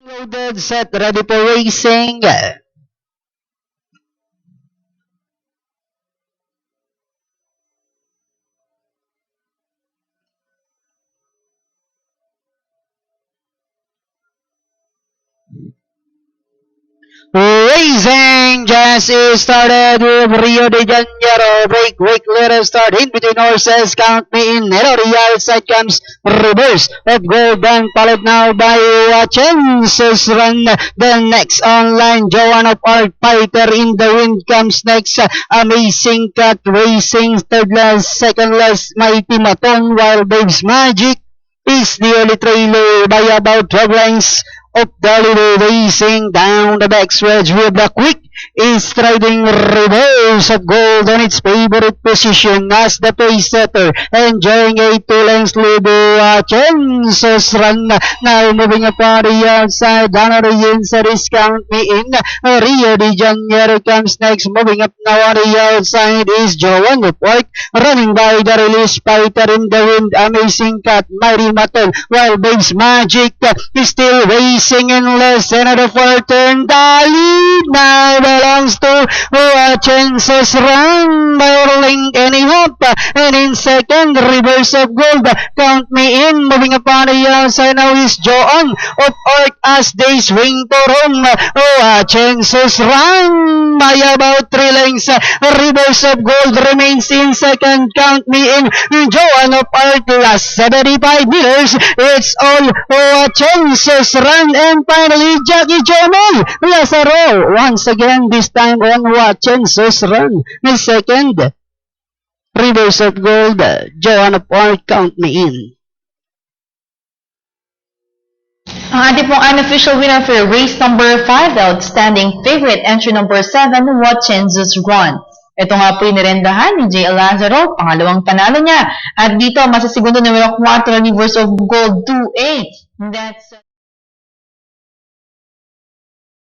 Loaded, set, ready for racing. Racing just started with Rio de Janeiro. Break, let us start in between horses. Count me in. Area outside comes Reverse of Golden, followed now by Chances Run. The next online, Joan of Arc Fighter in the wind comes next. Amazing Cut Racing, third last, second last, Mighty Maton, while Babes Magic is the only trailer by about 12 lengths of Dalido Racing down the backstretch with the quick is striding Reverse of Gold on its favorite position as the pace setter, enjoying a 2 lengths lead. Chances Run now moving upon the outside. Donner inside is Count Me In. Rio de Janeiro comes next, moving up now on the outside is Joan of Arc, running by the release Fighter in the wind. Amazing Cut, Mighty Maton, while Babes Magic is still racing in less than a 4 turn. The lead now belongs to Chances Run by Orling Anyhope, and in second, Reverse of Gold. Count Me In, moving upon the outside now is Joan of Arc as they swing to home. Chances Run by about 3 lengths. Reverse of Gold remains in second. Count Me In, Joan of Arc last 75 meters. It's all Chances Run, and finally Jackie Jamal Lazaro once again, this time on Chances Run. The second, Reverse of Gold, Joan of Arc, Count Me In. Ang ating pong unofficial winner for race number 5, the outstanding favorite, entry number 7, Chances Run. Ito nga po inirendahan ni J. Lazaro, pangalawang panalo niya. At dito, masasigundo numero 4, Reverse of Gold, 2-8. That's